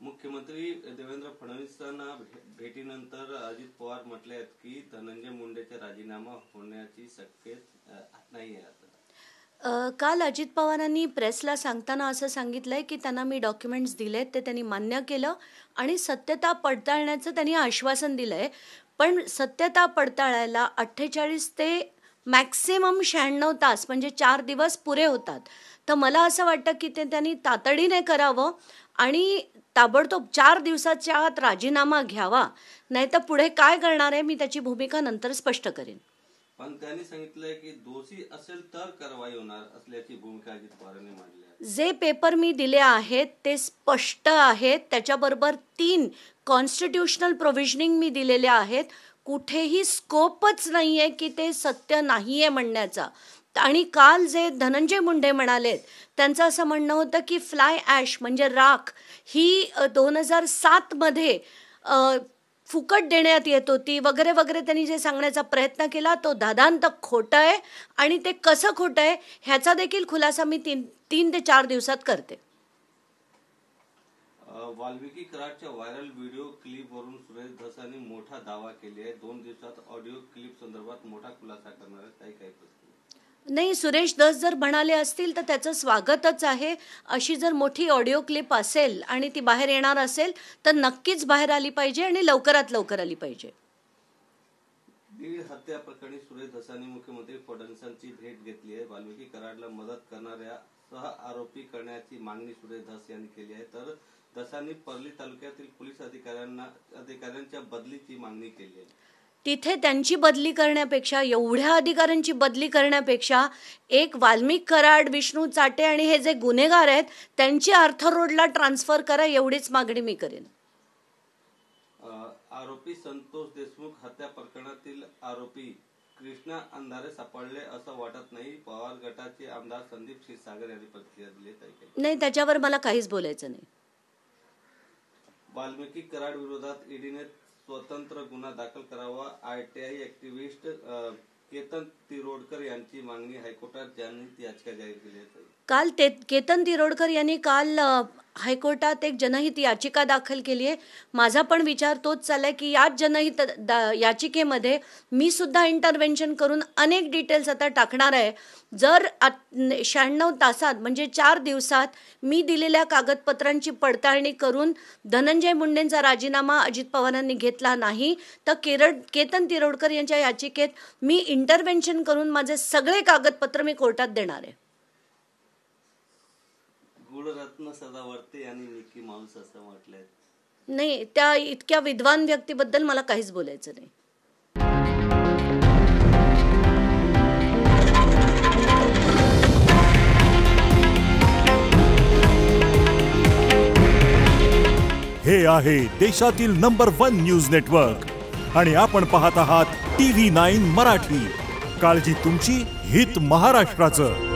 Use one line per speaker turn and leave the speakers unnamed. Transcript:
मुख्यमंत्री देवेंद्र फडणवीसांना भेटीनंतर अजित पवार म्हटले आहेत की धनंजय मुंडेचा राजीनामा होण्याची शक्यता नाही आहे.
काल अजित पवारांनी प्रेसला सांगताना असं सांगितलंय की त्यांना मी डॉक्युमेंट्स दिलेत, ते त्यांनी मान्य केलं आणि सत्यता पडताळण्याचं त्यांनी आश्वासन दिलंय. पण सत्यता पडताळायला 48 ते मॅक्सिमम 96 तास म्हणजे 4 दिवस पुरे होतात. तर मला असं वाटतं की ते त्यांनी तातडीने करावं आणि ताबडतोब 4 दिवसाच्या आत राजीनामा घ्यावा. नाही तर पुढे काय करणार आहे मी त्याची भूमिका नंतर स्पष्ट करेन.
पण त्यांनी सांगितलंय की दोषी असेल तर कारवाई होणार असल्याची भूमिका अजित पवारांनी मांडली आहे.
जे पेपर मी दिले आहेत ते स्पष्ट आहेत. त्याच्याबरोबर 3 कॉन्स्टिट्यूशनल प्रोव्हिजनिंग मी दिलेल्या आहेत. कुठेही स्कोपच नाहीये की ते सत्य नाहीये म्हणण्याचा. आणि काल जे धनंजय मुंडे म्हणालेत त्यांचं असं म्हणणं होतं की फ्लाय ॲश म्हणजे राख ही 2007 मध्ये फुकट देण्यात येत होती वगैरे वगैरे. त्यांनी जे सांगण्याचा प्रयत्न केला तो दादांत खोटं आहे आणि ते कसं खोटं आहे ह्याचा देखील खुलासा मी 3 ते 4 दिवसात करते.
वाल्मिकी कराडच्या व्हायरल व्हिडिओ क्लिपवरून सुरेश धसांनी मोठा दावा केला आहे. 2 दिवसात ऑडिओ क्लिप संदर्भात मोठा खुलासा करणार आहे. काही
नाही, सुरेश धस जर म्हणाले असतील तर त्याचं स्वागतच आहे. अशी जर मोठी ऑडिओ क्लिप असेल आणि ती बाहेर येणार असेल तर नक्कीच बाहेर आली पाहिजे आणि लवकरात लवकर आली पाहिजे.
बीड हत्या प्रकरणी सुरेश धसांनी मुख्यमंत्री फडणवीसांची भेट घेतली आहे. वाल्मिकी कराडला मदत करणाऱ्या सह आरोपी करण्याची मागणी सुरेश धस यांनी केली आहे. तर धसांनी पर्ली तालुक्यातील पोलीस अधिकाऱ्यांच्या बदलीची मागणी केली आहे.
तिथे त्यांची बदली करण्यापेक्षा, एवढ्या अधिकाऱ्यांची बदली करण्यापेक्षा एक वाल्मिक कराड, विष्णू चाटे आणि हे जे गुन्हेगार आहेत त्यांची आर्थर रोडला ट्रान्सफर करा, एवढीच मागणी मी करेन.
आरोपी संतोष देशमुख हत्या प्रकरणातील आरोपी कृष्णा अंधारे सापडले असं वाटत नाही. पवार गटाचे आमदार संदीप क्षीरसागर यांनी प्रतिक्रिया दिली.
नाही, त्याच्यावर मला काहीच बोलायचं नाही.
वाल्मिकी कराड विरोधात ईडीने स्वतंत्र गुन्हा दाखल करावा. ITI ऍक्टिव्हिस्ट केतन तिरोडकर यांची मागणी हायकोर्टात जनहित याचिका जाहीर केली आहे.
काल केतन तिरोडकर यांनी काल हायकोर्टात एक जनहित याचिका दाखल केली आहे. माझा पण विचार तोच चाललाय की याच जनहित याचिकेमध्ये मी सुद्धा इंटरव्हेन्शन करून अनेक डिटेल्स आता टाकणार आहे. जर 96 तासात म्हणजे 4 दिवसात मी दिलेल्या कागदपत्रांची पडताळणी करून धनंजय मुंडेंचा राजीनामा अजित पवारांनी घेतला नाही तर केतन तिरोडकर यांच्या याचिकेत मी इंटरव्हेन्शन करून माझे सगळे कागदपत्र मी कोर्टात देणार आहे.
गुणरत्न सदावर्ते यांनी मिकी माऊस असं म्हटलंय.
नाही, त्या इतक्या विद्वान व्यक्तीबद्दल मला काहीच बोलायचं नाही.
हे आहे देशातील नंबर 1 न्यूज नेटवर्क आणि आपण पाहत आहात TV9 मराठी. काळजी तुमची, हित महाराष्ट्राचं.